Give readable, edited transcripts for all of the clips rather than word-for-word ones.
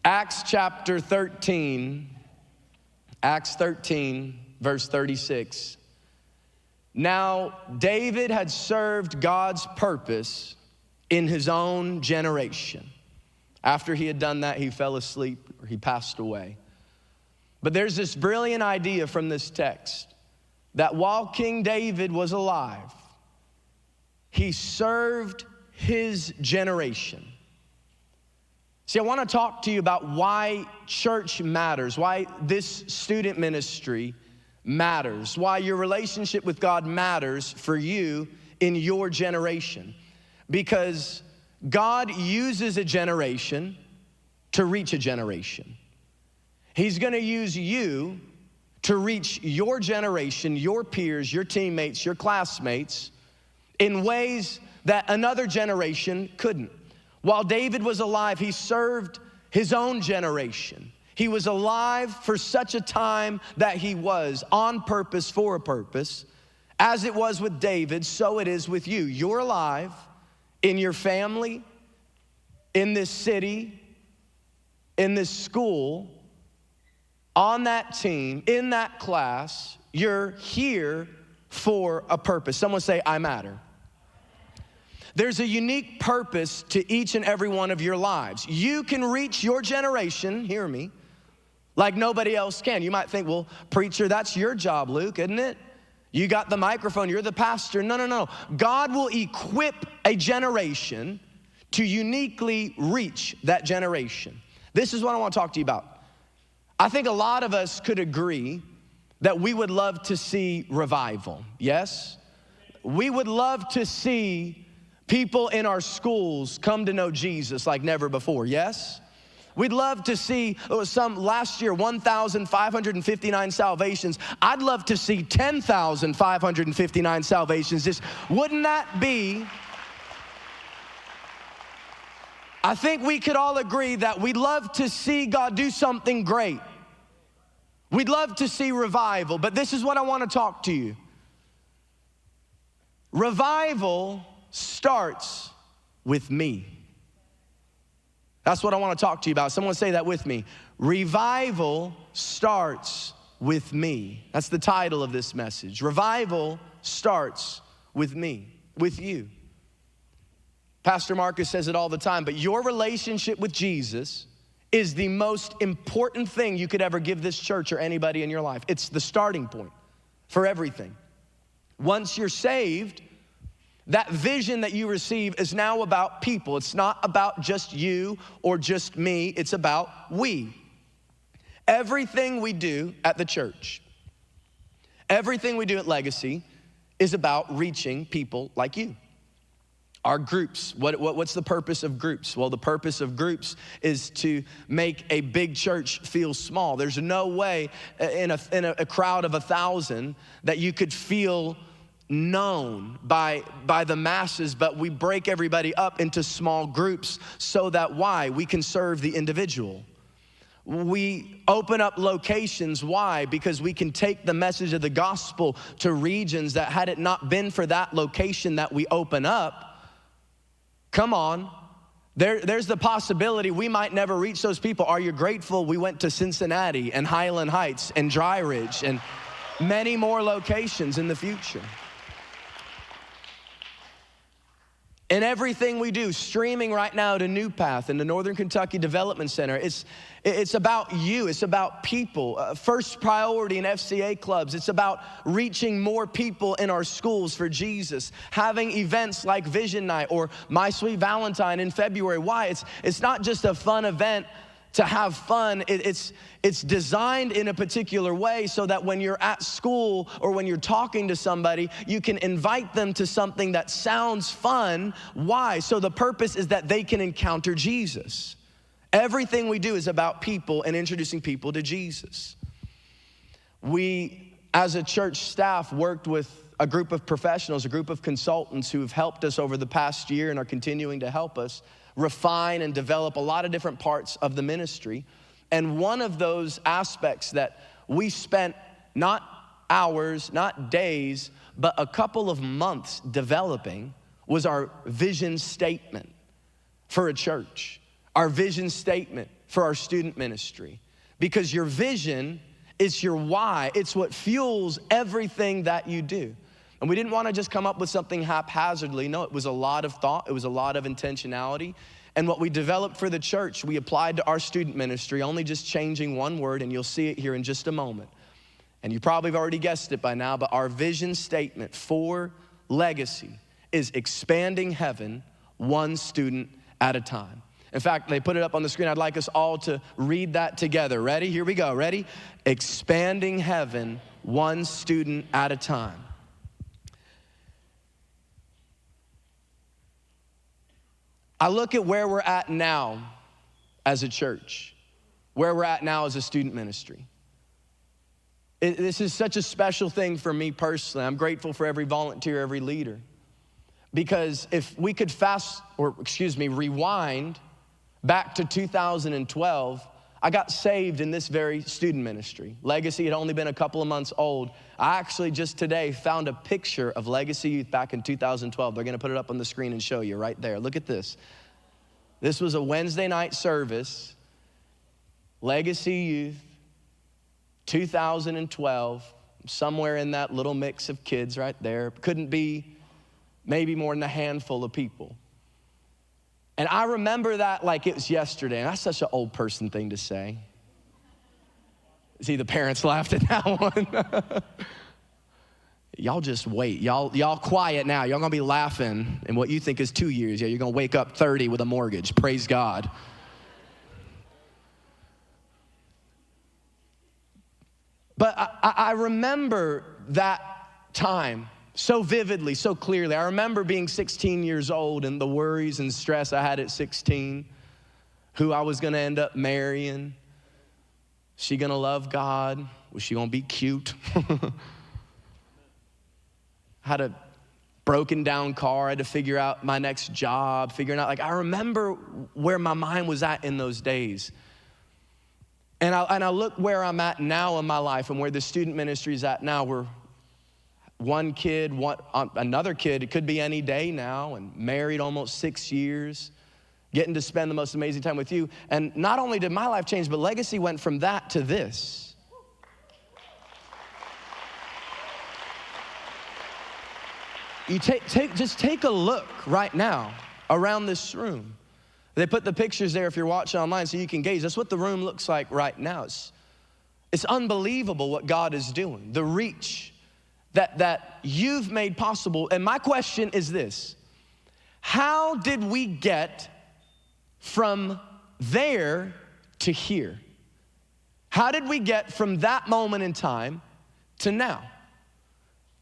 Acts chapter 13, Acts 13, verse 36. Now, David had served God's purpose in his own generation. After he had done that, he fell asleep, or he passed away. But there's this brilliant idea from this text that while King David was alive, he served his generation. See, I want to talk to you about why church matters, why this student ministry matters, why your relationship with God matters for you in your generation. Because God uses a generation to reach a generation. He's gonna use you to reach your generation, your peers, your teammates, your classmates in ways that another generation couldn't. While David was alive, he served his own generation. He was alive for such a time that he was, on purpose, for a purpose. As it was with David, so it is with you. You're alive in your family, in this city, in this school, on that team, in that class. You're here for a purpose. Someone say, I matter. There's a unique purpose to each and every one of your lives. You can reach your generation, hear me, like nobody else can. You might think, well, preacher, that's your job, Luke, isn't it? You got the microphone, you're the pastor. No. God will equip a generation to uniquely reach that generation. This is what I want to talk to you about. I think a lot of us could agree that we would love to see revival, yes? We would love to see people in our schools come to know Jesus like never before, yes? We'd love to see last year, 1,559 salvations. I'd love to see 10,559 salvations. Wouldn't that be? I think we could all agree that we'd love to see God do something great. We'd love to see revival, but this is what I want to talk to you. Revival starts with me. That's what I want to talk to you about. Someone say that with me. Revival starts with me. That's the title of this message. Revival starts with me, with you. Pastor Marcus says it all the time, but your relationship with Jesus is the most important thing you could ever give this church or anybody in your life. It's the starting point for everything. Once you're saved, that vision that you receive is now about people. It's not about just you or just me. It's about we. Everything we do at the church, everything we do at Legacy is about reaching people like you. Our groups, what's the purpose of groups? Well, the purpose of groups is to make a big church feel small. There's no way in a crowd of 1,000 that you could feel known by the masses, but we break everybody up into small groups so that why? We can serve the individual. We open up locations, why? Because we can take the message of the gospel to regions that had it not been for that location that we open up, come on, there's the possibility we might never reach those people. Are you grateful we went to Cincinnati and Highland Heights and Dry Ridge and many more locations in the future? In everything we do, streaming right now to New Path and the Northern Kentucky Development Center, it's about you, it's about people. First priority in FCA clubs, it's about reaching more people in our schools for Jesus. Having events like Vision Night or My Sweet Valentine in February. Why? It's not just a fun event to have fun. It's designed in a particular way so that when you're at school or when you're talking to somebody, you can invite them to something that sounds fun. Why? So the purpose is that they can encounter Jesus. Everything we do is about people and introducing people to Jesus. We, as a church staff, worked with a group of professionals, a group of consultants who have helped us over the past year and are continuing to help us refine and develop a lot of different parts of the ministry. And one of those aspects that we spent not hours, not days, but a couple of months developing was our vision statement for a church. Our vision statement for our student ministry because your vision is your why. It's what fuels everything that you do. And we didn't want to just come up with something haphazardly. No, it was a lot of thought. It was a lot of intentionality. And what we developed for the church, we applied to our student ministry, only just changing one word, and you'll see it here in just a moment. And you probably have already guessed it by now, but our vision statement for Legacy is expanding heaven one student at a time. In fact, they put it up on the screen. I'd like us all to read that together. Ready? Here we go. Ready? Expanding heaven one student at a time. I look at where we're at now as a church, where we're at now as a student ministry. This is such a special thing for me personally. I'm grateful for every volunteer, every leader. Because if we could rewind back to 2012, I got saved in this very student ministry. Legacy had only been a couple of months old. I actually just today found a picture of Legacy Youth back in 2012. They're gonna put it up on the screen and show you right there. Look at this. This was a Wednesday night service, Legacy Youth, 2012, somewhere in that little mix of kids right there. Couldn't be maybe more than a handful of people. And I remember that like it was yesterday, and that's such an old person thing to say. See, the parents laughed at that one. Y'all just wait. Y'all quiet now. Y'all gonna be laughing in what you think is 2 years. Yeah, you're gonna wake up 30 with a mortgage. Praise God. But I remember that time so vividly, so clearly. I remember being 16 years old and the worries and stress I had at 16, who I was gonna end up marrying. She gonna love God? Was she gonna be cute? Had a broken down car, I had to figure out my next job, figuring out, I remember where my mind was at in those days. And I look where I'm at now in my life and where the student ministry is at now. We're one kid, another kid, it could be any day now, and married almost 6 years, getting to spend the most amazing time with you. And not only did my life change, but Legacy went from that to this. You just take a look right now around this room. They put the pictures there if you're watching online so you can gauge. That's what the room looks like right now. It's unbelievable what God is doing, the reach that you've made possible. And my question is this: how did we get from there to here? How did we get from that moment in time to now?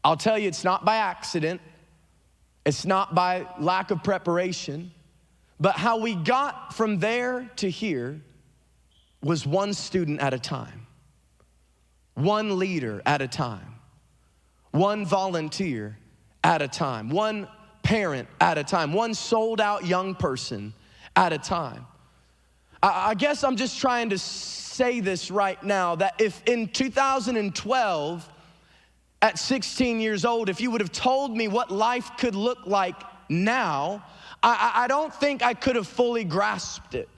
I'll tell you, it's not by accident. It's not by lack of preparation. But how we got from there to here was one student at a time, one leader at a time, one volunteer at a time, one parent at a time, one sold out young person at a time. I guess I'm just trying to say this right now, that if in 2012, at 16 years old, if you would have told me what life could look like now, I don't think I could have fully grasped it,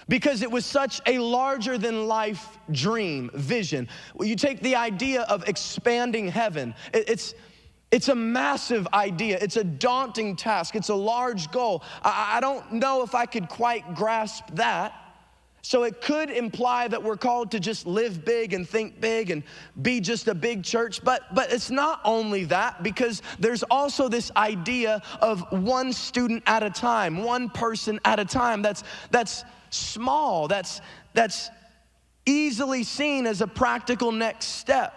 because it was such a larger than life dream, vision. Well, you take the idea of expanding heaven. It's a massive idea. It's a daunting task. It's a large goal. I don't know if I could quite grasp that. So it could imply that we're called to just live big and think big and be just a big church, but it's not only that, because there's also this idea of one student at a time, one person at a time. That's small, that's easily seen as a practical next step.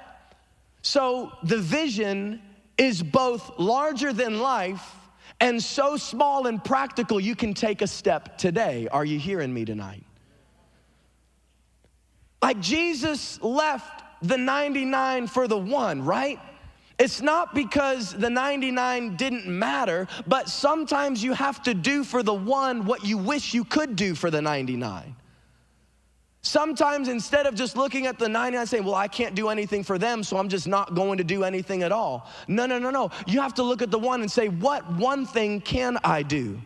So the vision is both larger than life and so small and practical you can take a step today. Are you hearing me tonight? Like Jesus left the 99 for the one, right? It's not because the 99 didn't matter, but sometimes you have to do for the one what you wish you could do for the 99. Sometimes instead of just looking at the 99 saying, well, I can't do anything for them, so I'm just not going to do anything at all. No. You have to look at the one and say, what one thing can I do?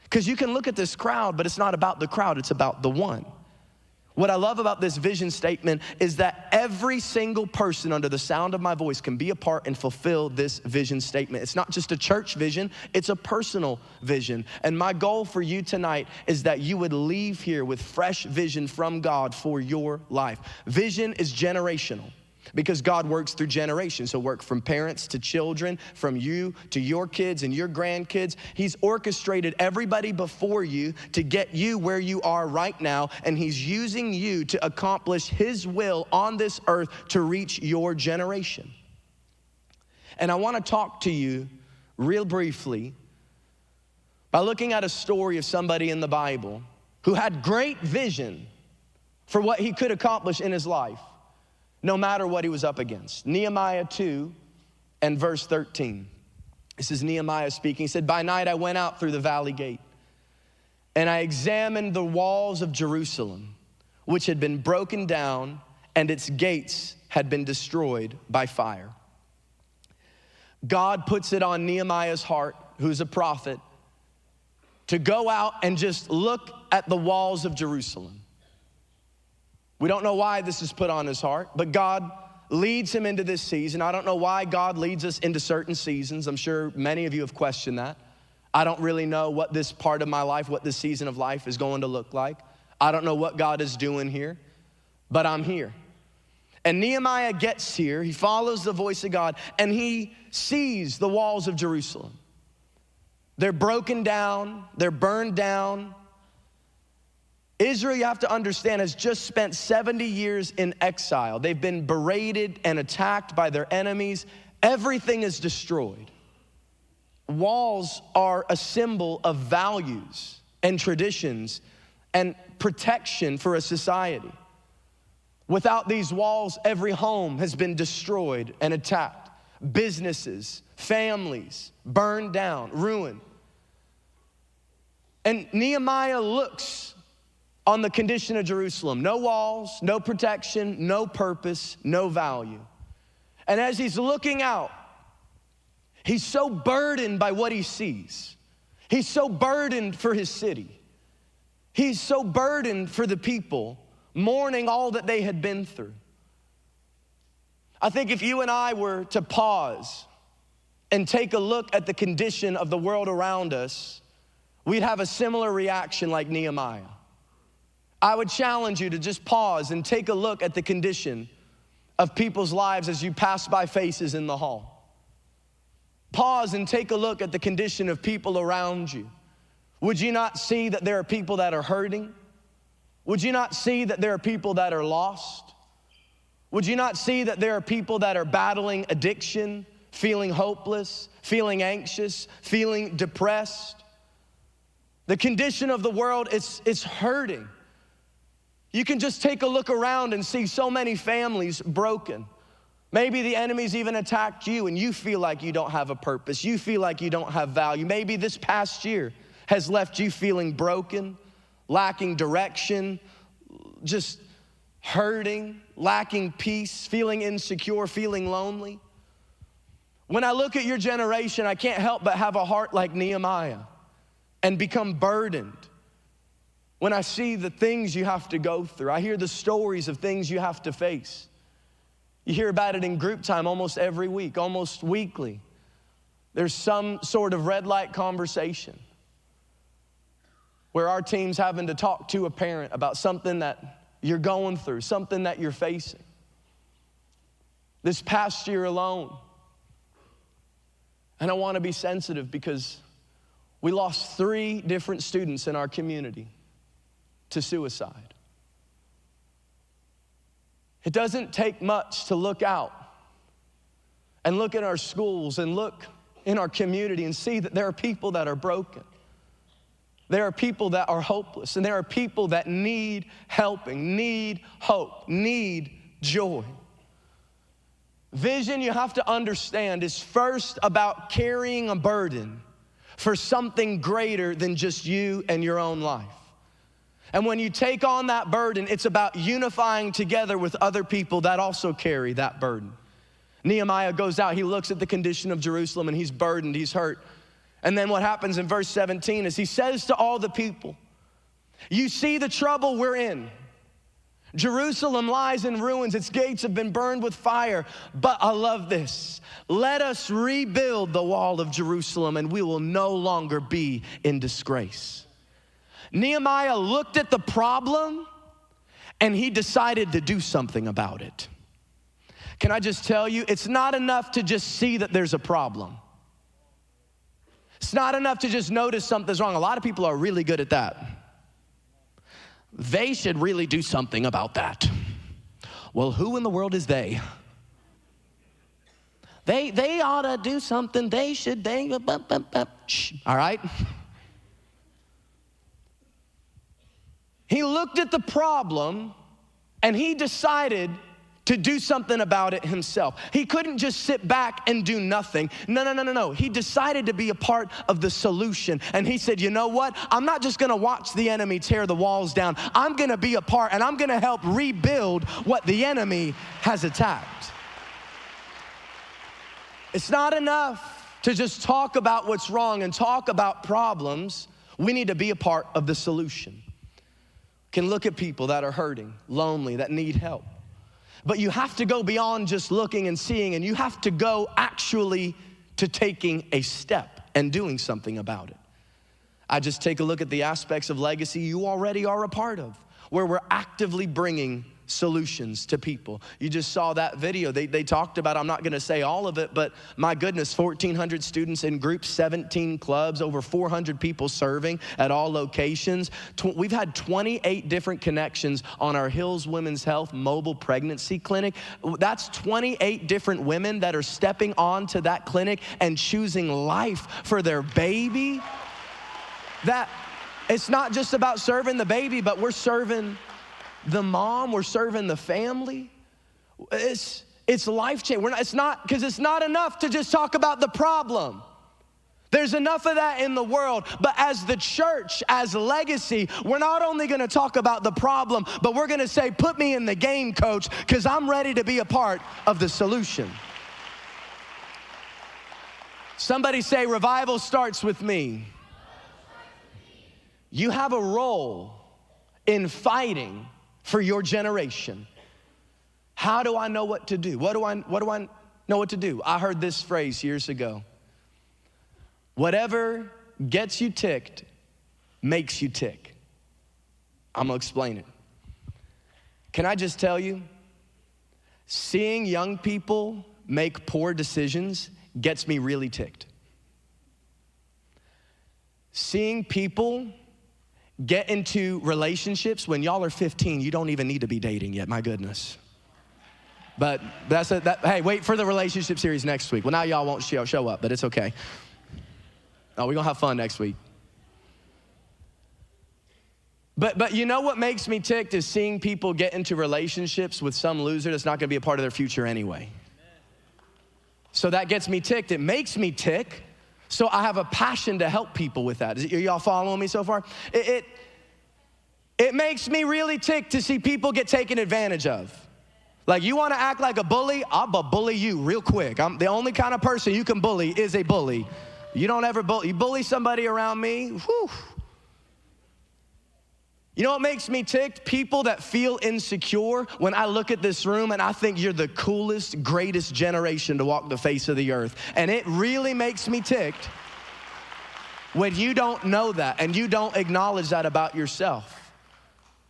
Because you can look at this crowd, but it's not about the crowd, it's about the one. What I love about this vision statement is that every single person under the sound of my voice can be a part and fulfill this vision statement. It's not just a church vision, it's a personal vision. And my goal for you tonight is that you would leave here with fresh vision from God for your life. Vision is generational, because God works through generations. He'll work from parents to children, from you to your kids and your grandkids. He's orchestrated everybody before you to get you where you are right now, and he's using you to accomplish his will on this earth to reach your generation. And I want to talk to you real briefly by looking at a story of somebody in the Bible who had great vision for what he could accomplish in his life, no matter what he was up against. Nehemiah 2 and verse 13. This is Nehemiah speaking. He said, "By night I went out through the valley gate, and I examined the walls of Jerusalem, which had been broken down, and its gates had been destroyed by fire." God puts it on Nehemiah's heart, who's a prophet, to go out and just look at the walls of Jerusalem. We don't know why this is put on his heart, but God leads him into this season. I don't know why God leads us into certain seasons. I'm sure many of you have questioned that. I don't really know what this part of my life, what this season of life is going to look like. I don't know what God is doing here, but I'm here. And Nehemiah gets here, he follows the voice of God, and he sees the walls of Jerusalem. They're broken down, they're burned down. Israel, you have to understand, has just spent 70 years in exile. They've been berated and attacked by their enemies. Everything is destroyed. Walls are a symbol of values and traditions and protection for a society. Without these walls, every home has been destroyed and attacked. Businesses, families, burned down, ruined. And Nehemiah looks on the condition of Jerusalem. No walls, no protection, no purpose, no value. And as he's looking out, he's so burdened by what he sees. He's so burdened for his city. He's so burdened for the people, mourning all that they had been through. I think if you and I were to pause and take a look at the condition of the world around us, we'd have a similar reaction like Nehemiah. I would challenge you to just pause and take a look at the condition of people's lives as you pass by faces in the hall. Pause and take a look at the condition of people around you. Would you not see that there are people that are hurting? Would you not see that there are people that are lost? Would you not see that there are people that are battling addiction, feeling hopeless, feeling anxious, feeling depressed? The condition of the world, it's hurting. You can just take a look around and see so many families broken. Maybe the enemy's even attacked you and you feel like you don't have a purpose. You feel like you don't have value. Maybe this past year has left you feeling broken, lacking direction, just hurting, lacking peace, feeling insecure, feeling lonely. When I look at your generation, I can't help but have a heart like Nehemiah and become burdened. When I see the things you have to go through, I hear the stories of things you have to face. You hear about it in group time almost every week, almost weekly. There's some sort of red light conversation where our team's having to talk to a parent about something that you're going through, something that you're facing. This past year alone, and I want to be sensitive because we lost 3 different students in our community to suicide. It doesn't take much to look out and look at our schools and look in our community and see that there are people that are broken. There are people that are hopeless, and there are people that need helping, need hope, need joy. Vision, you have to understand, is first about carrying a burden for something greater than just you and your own life. And when you take on that burden, it's about unifying together with other people that also carry that burden. Nehemiah goes out, he looks at the condition of Jerusalem, and he's burdened, he's hurt. And then what happens in verse 17 is he says to all the people, "You see the trouble we're in. Jerusalem lies in ruins. Its gates have been burned with fire. But I love this. Let us rebuild the wall of Jerusalem and we will no longer be in disgrace. Nehemiah looked at the problem and he decided to do something about it. Can I just tell you, it's not enough to just see that there's a problem. It's not enough to just notice something's wrong. A lot of people are really good at that. They should really do something about that. Well, who in the world is they? They ought to do something. Shh, all right? He looked at the problem and he decided to do something about it himself. He couldn't just sit back and do nothing. No. He decided to be a part of the solution. And he said, you know what? I'm not just gonna watch the enemy tear the walls down. I'm gonna be a part and I'm gonna help rebuild what the enemy has attacked. It's not enough to just talk about what's wrong and talk about problems. We need to be a part of the solution. Can look at people that are hurting, lonely, that need help. But you have to go beyond just looking and seeing, and you have to go actually to taking a step and doing something about it. I just take a look at the aspects of legacy you already are a part of, where we're actively bringing solutions to people. You just saw that video. They talked about, I'm not gonna say all of it, but my goodness, 1,400 students in groups, 17 clubs, over 400 people serving at all locations. We've had 28 different connections on our Hills Women's Health mobile pregnancy clinic. That's 28 different women that are stepping onto that clinic and choosing life for their baby. That it's not just about serving the baby, but we're serving the mom, we're serving the family. It's life-changing. It's not enough to just talk about the problem. There's enough of that in the world. But as the church, as legacy, we're not only gonna talk about the problem, but we're gonna say, put me in the game, coach, because I'm ready to be a part of the solution. Somebody say, revival starts with me. You have a role in fighting for your generation. How do I know what to do? What do I know what to do? I heard this phrase years ago. Whatever gets you ticked makes you tick. I'm gonna explain it. Can I just tell you, seeing young people make poor decisions gets me really ticked. Seeing people get into relationships when y'all are 15, you don't even need to be dating yet, my goodness. But hey, wait for the relationship series next week. Well, now y'all won't show up, but it's okay. Oh, we're gonna have fun next week. But you know what makes me ticked is seeing people get into relationships with some loser that's not gonna be a part of their future anyway. So that gets me ticked. It makes me tick. So I have a passion to help people with that. Are y'all following me so far? It makes me really tick to see people get taken advantage of. Like, you wanna act like a bully? I'll bully you real quick. I'm the only kind of person you can bully is a bully. You don't ever bully. You bully somebody around me, whew. You know what makes me ticked? People that feel insecure when I look at this room and I think you're the coolest, greatest generation to walk the face of the earth. And it really makes me ticked when you don't know that and you don't acknowledge that about yourself.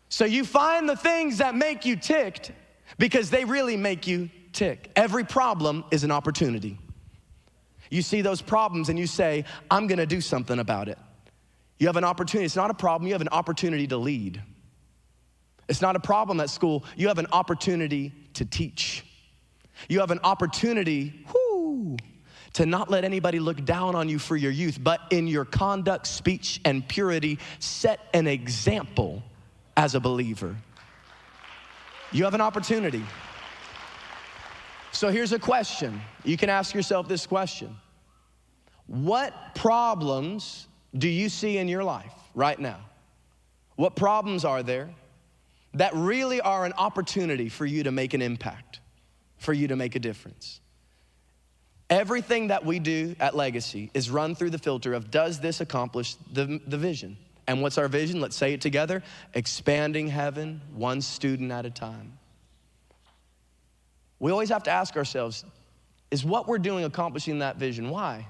So you find the things that make you ticked because they really make you tick. Every problem is an opportunity. You see those problems and you say, I'm gonna do something about it. You have an opportunity. It's not a problem. You have an opportunity to lead. It's not a problem at school. You have an opportunity to teach. You have an opportunity, to not let anybody look down on you for your youth, but in your conduct, speech, and purity, set an example as a believer. You have an opportunity. So here's a question. You can ask yourself this question. What problems do you see in your life right now? What problems are there that really are an opportunity for you to make an impact, for you to make a difference? Everything that we do at Legacy is run through the filter of, does this accomplish the vision? And what's our vision? Let's say it together. Expanding heaven, one student at a time. We always have to ask ourselves, is what we're doing accomplishing that vision? Why?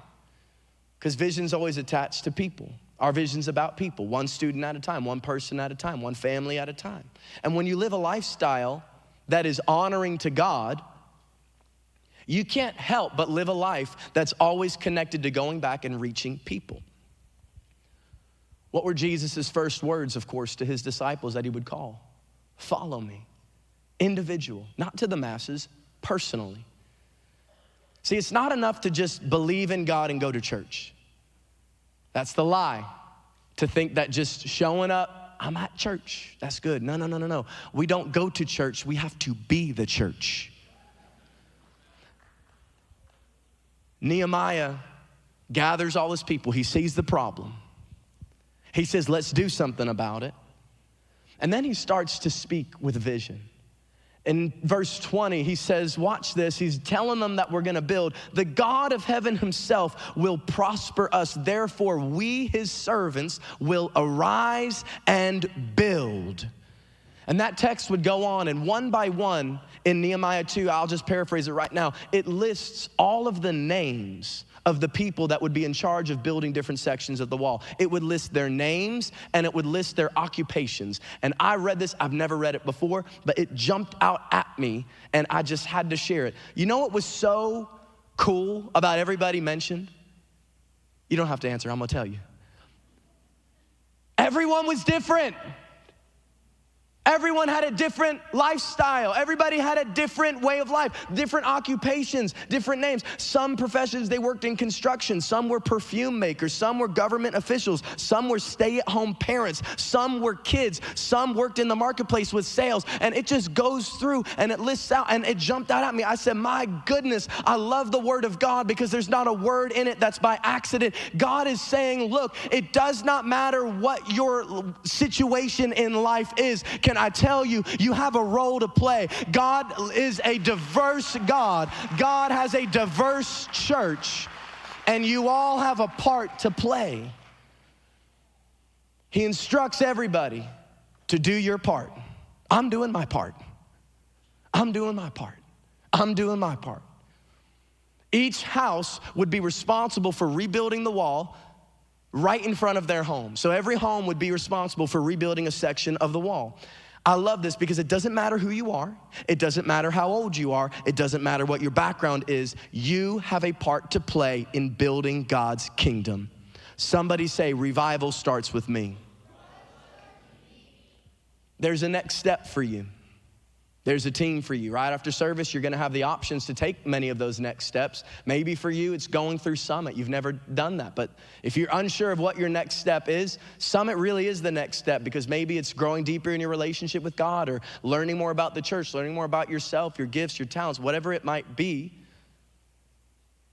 Because vision's always attached to people. Our vision's about people, one student at a time, one person at a time, one family at a time. And when you live a lifestyle that is honoring to God, you can't help but live a life that's always connected to going back and reaching people. What were Jesus' first words, of course, to his disciples that he would call? Follow me. Individual, not to the masses, personally. See, it's not enough to just believe in God and go to church. That's the lie, to think that just showing up, I'm at church, that's good. No. We don't go to church, we have to be the church. Nehemiah gathers all his people. He sees the problem. He says, let's do something about it. And then he starts to speak with vision. In verse 20, he says, watch this. He's telling them that we're gonna build. The God of heaven himself will prosper us. Therefore, we, his servants, will arise and build. And that text would go on, and one by one in Nehemiah 2, I'll just paraphrase it right now, it lists all of the names of the people that would be in charge of building different sections of the wall. It would list their names and it would list their occupations. And I read this, I've never read it before, but it jumped out at me and I just had to share it. You know what was so cool about everybody mentioned? You don't have to answer, I'm gonna tell you. Everyone was different. Everyone had a different lifestyle. Everybody had a different way of life, different occupations, different names. Some professions, they worked in construction. Some were perfume makers. Some were government officials. Some were stay-at-home parents. Some were kids. Some worked in the marketplace with sales. And it just goes through and it lists out, and it jumped out at me. I said, my goodness, I love the word of God because there's not a word in it that's by accident. God is saying, look, it does not matter what your situation in life is. Can I tell you, you have a role to play. God is a diverse God. God has a diverse church, and you all have a part to play. He instructs everybody to do your part. I'm doing my part. I'm doing my part. I'm doing my part. Each house would be responsible for rebuilding the wall right in front of their home. So every home would be responsible for rebuilding a section of the wall. I love this because it doesn't matter who you are. It doesn't matter how old you are. It doesn't matter what your background is. You have a part to play in building God's kingdom. Somebody say, revival starts with me. There's a next step for you. There's a team for you. Right after service, you're gonna have the options to take many of those next steps. Maybe for you, it's going through Summit. You've never done that. But if you're unsure of what your next step is, Summit really is the next step, because maybe it's growing deeper in your relationship with God, or learning more about the church, learning more about yourself, your gifts, your talents, whatever it might be.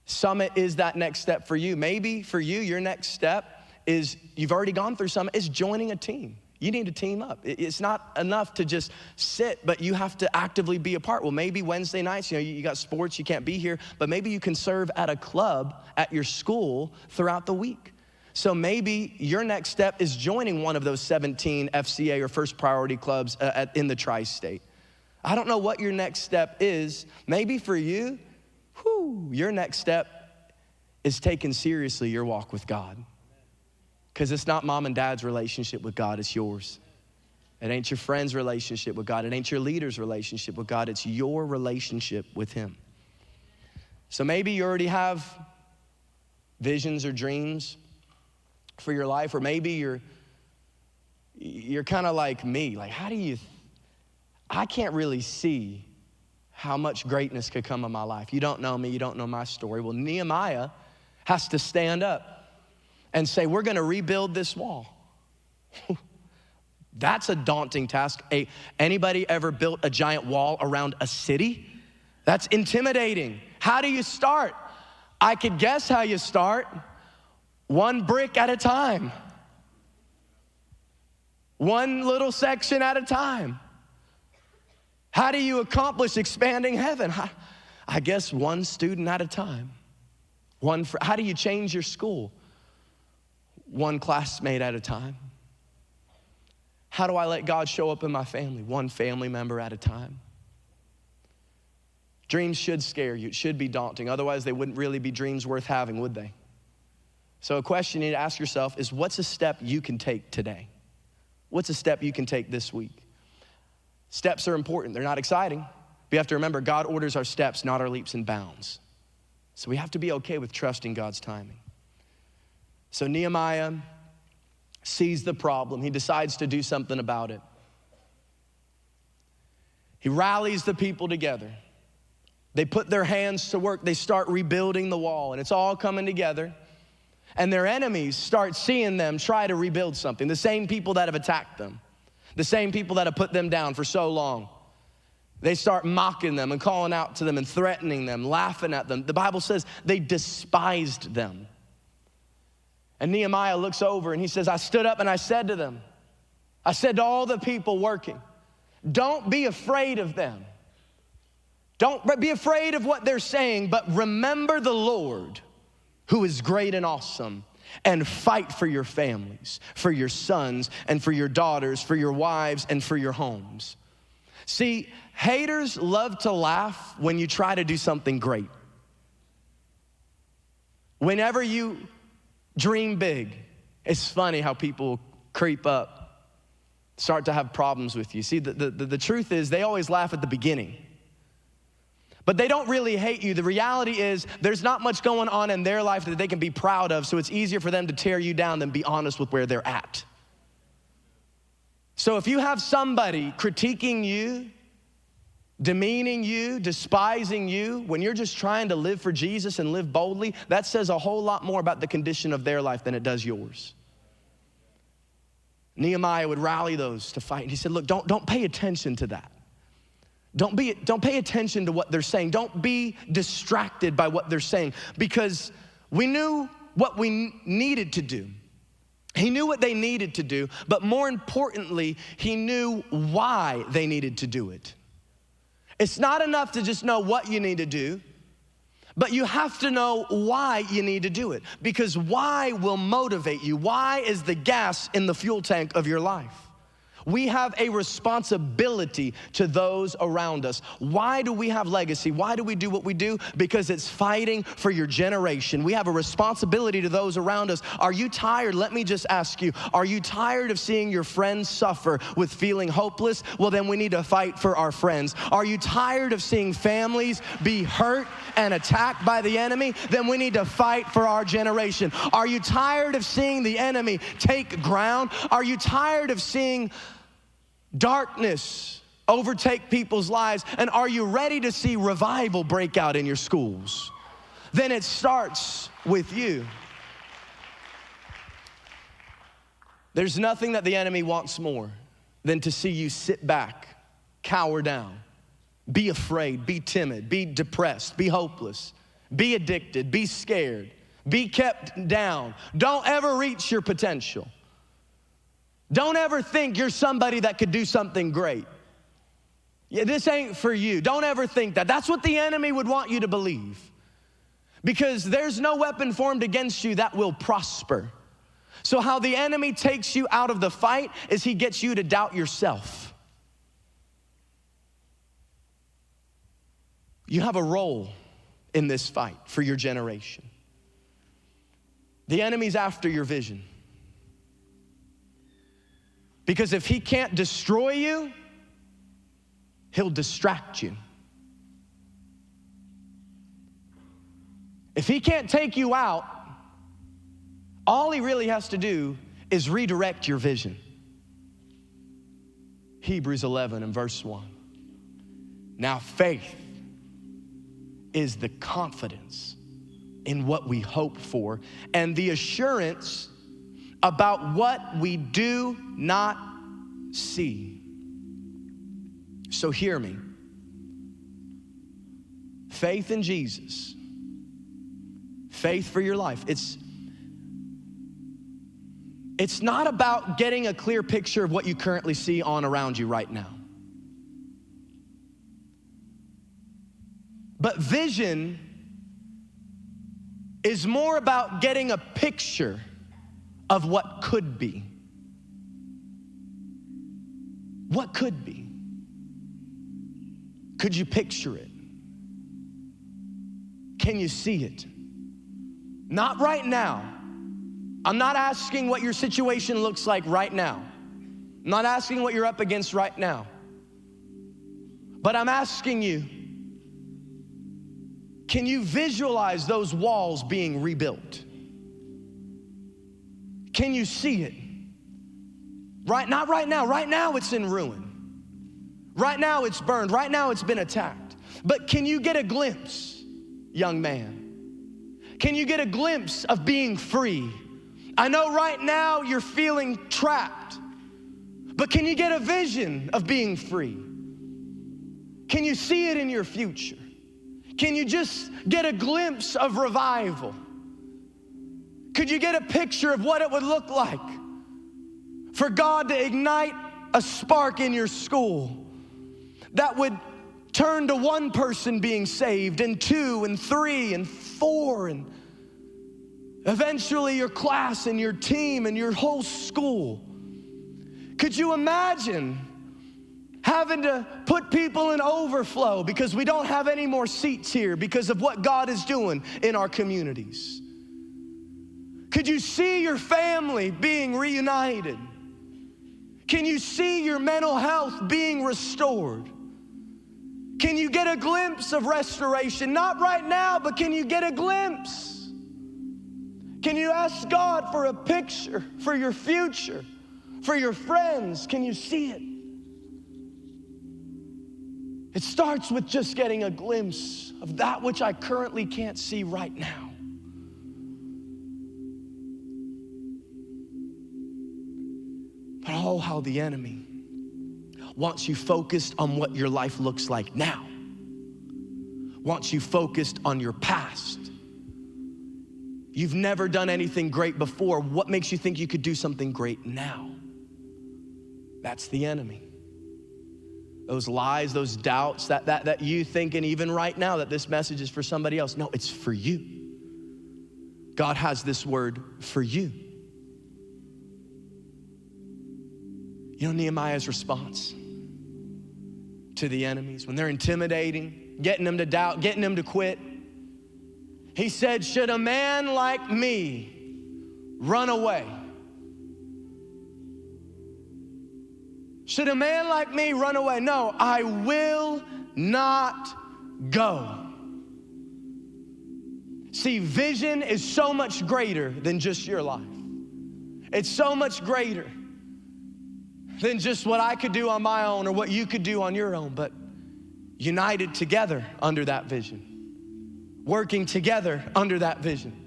Summit is that next step for you. Maybe for you, your next step is, you've already gone through Summit, is joining a team. You need to team up. It's not enough to just sit, but you have to actively be a part. Well, maybe Wednesday nights, you got sports, you can't be here, but maybe you can serve at a club at your school throughout the week. So maybe your next step is joining one of those 17 FCA or first priority clubs in the tri-state. I don't know what your next step is. Maybe for you, your next step is taking seriously your walk with God. Because it's not mom and dad's relationship with God, it's yours. It ain't your friend's relationship with God. It ain't your leader's relationship with God. It's your relationship with him. So maybe you already have visions or dreams for your life, or maybe you're kind of like me. Like, I can't really see how much greatness could come in my life. You don't know me, you don't know my story. Well, Nehemiah has to stand up and say, we're gonna rebuild this wall. That's a daunting task. Anybody ever built a giant wall around a city? That's intimidating. How do you start? I could guess how you start. One brick at a time. One little section at a time. How do you accomplish expanding heaven? I guess one student at a time. How do you change your school? One classmate at a time. How do I let God show up in my family? One family member at a time. Dreams should scare you. It should be daunting. Otherwise, they wouldn't really be dreams worth having, would they? So a question you need to ask yourself is, what's a step you can take today? What's a step you can take this week? Steps are important. They're not exciting. But you have to remember, God orders our steps, not our leaps and bounds. So we have to be okay with trusting God's timing. So Nehemiah sees the problem. He decides to do something about it. He rallies the people together. They put their hands to work. They start rebuilding the wall, and it's all coming together. And their enemies start seeing them try to rebuild something. The same people that have attacked them, the same people that have put them down for so long. They start mocking them and calling out to them and threatening them, laughing at them. The Bible says they despised them. And Nehemiah looks over and he says, I stood up and I said to them, I said to all the people working, don't be afraid of them. Don't be afraid of what they're saying, but remember the Lord who is great and awesome, and fight for your families, for your sons and for your daughters, for your wives and for your homes. See, haters love to laugh when you try to do something great. Whenever you dream big, it's funny how people creep up, start to have problems with you. See, the truth is they always laugh at the beginning. But they don't really hate you. The reality is there's not much going on in their life that they can be proud of, so it's easier for them to tear you down than be honest with where they're at. So if you have somebody critiquing you, demeaning you, despising you, when you're just trying to live for Jesus and live boldly, that says a whole lot more about the condition of their life than it does yours. Nehemiah would rally those to fight. And he said, look, don't pay attention to that. Don't pay attention to what they're saying. Don't be distracted by what they're saying, because we knew what we needed to do. He knew what they needed to do, but more importantly, he knew why they needed to do it. It's not enough to just know what you need to do, but you have to know why you need to do it, because why will motivate you. Why is the gas in the fuel tank of your life. We have a responsibility to those around us. Why do we have legacy? Why do we do what we do? Because it's fighting for your generation. We have a responsibility to those around us. Are you tired? Let me just ask you, are you tired of seeing your friends suffer with feeling hopeless? Well, then we need to fight for our friends. Are you tired of seeing families be hurt and attacked by the enemy? Then we need to fight for our generation. Are you tired of seeing the enemy take ground? Are you tired of seeing darkness overtake people's lives? And are you ready to see revival break out in your schools? Then it starts with you. There's nothing that the enemy wants more than to see you sit back, cower down, be afraid, be timid, be depressed, be hopeless, be addicted, be scared, be kept down. Don't ever reach your potential. Don't ever think you're somebody that could do something great. Yeah, this ain't for you. Don't ever think that. That's what the enemy would want you to believe. Because there's no weapon formed against you that will prosper. So how the enemy takes you out of the fight is he gets you to doubt yourself. You have a role in this fight for your generation. The enemy's after your vision. Because if he can't destroy you, he'll distract you. If he can't take you out, all he really has to do is redirect your vision. Hebrews 11 and verse 1. Now faith is the confidence in what we hope for and the assurance about what we do not see. So hear me. Faith in Jesus. Faith for your life. It's not about getting a clear picture of what you currently see on around you right now. But vision is more about getting a picture of what could be. What could be? Could you picture it? Can you see it? Not right now. I'm not asking what your situation looks like right now. I'm not asking what you're up against right now. But I'm asking you, can you visualize those walls being rebuilt? Can you see it? Not right now. Right now it's in ruin. Right now it's burned. Right now it's been attacked. But can you get a glimpse, young man? Can you get a glimpse of being free? I know right now you're feeling trapped, but can you get a vision of being free? Can you see it in your future? Can you just get a glimpse of revival? Could you get a picture of what it would look like for God to ignite a spark in your school that would turn to one person being saved, and 2 and 3 and 4, and eventually your class and your team and your whole school? Could you imagine having to put people in overflow because we don't have any more seats here because of what God is doing in our communities? Could you see your family being reunited? Can you see your mental health being restored? Can you get a glimpse of restoration? Not right now, but can you get a glimpse? Can you ask God for a picture for your future, for your friends? Can you see it? It starts with just getting a glimpse of that which I currently can't see right now. But oh, how the enemy wants you focused on what your life looks like now. Wants you focused on your past. You've never done anything great before. What makes you think you could do something great now? That's the enemy. Those lies, those doubts that you think, and even right now that this message is for somebody else. No, it's for you. God has this word for you. You know Nehemiah's response to the enemies when they're intimidating, getting them to doubt, getting them to quit? He said, should a man like me run away? Should a man like me run away? No, I will not go. See, vision is so much greater than just your life. It's so much greater than just what I could do on my own or what you could do on your own, but united together under that vision, working together under that vision,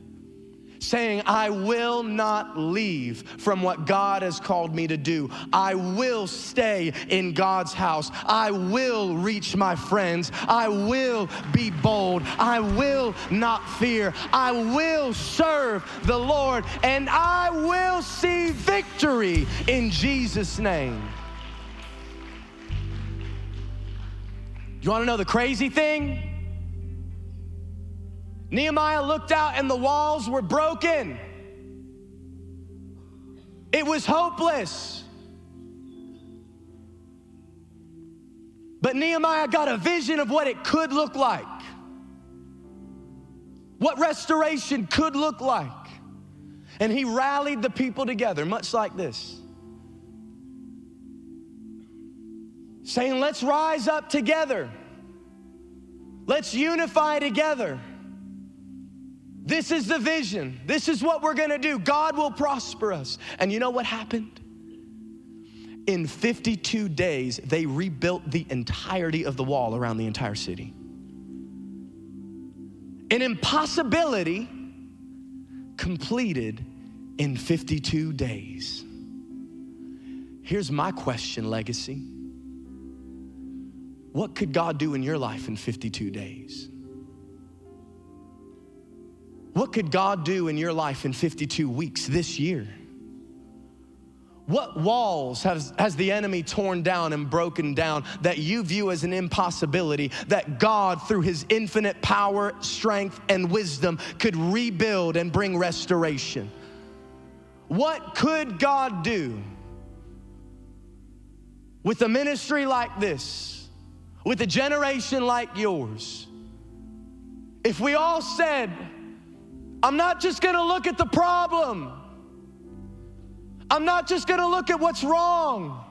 saying, I will not leave from what God has called me to do. I will stay in God's house. I will reach my friends. I will be bold. I will not fear. I will serve the Lord, and I will see victory in Jesus' name. You want to know the crazy thing? Nehemiah looked out and the walls were broken. It was hopeless. But Nehemiah got a vision of what it could look like, what restoration could look like. And he rallied the people together, much like this, saying, let's rise up together. Let's unify together. This is the vision. This is what we're gonna do. God will prosper us. And you know what happened? In 52 days, they rebuilt the entirety of the wall around the entire city. An impossibility completed in 52 days. Here's my question, Legacy. What could God do in your life in 52 days? What could God do in your life in 52 weeks this year? What walls has the enemy torn down and broken down that you view as an impossibility that God, through his infinite power, strength, and wisdom, could rebuild and bring restoration? What could God do? with a ministry like this, with a generation like yours, if we all said, I'm not just gonna look at the problem, I'm not just gonna look at what's wrong,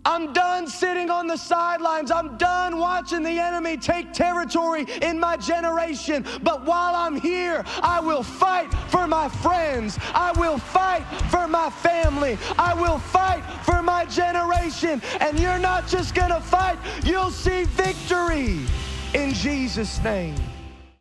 I'm done sitting on the sidelines. I'm done watching the enemy take territory in my generation. But while I'm here, I will fight for my friends. I will fight for my family. I will fight for my generation. And you're not just gonna fight, you'll see victory in Jesus' name.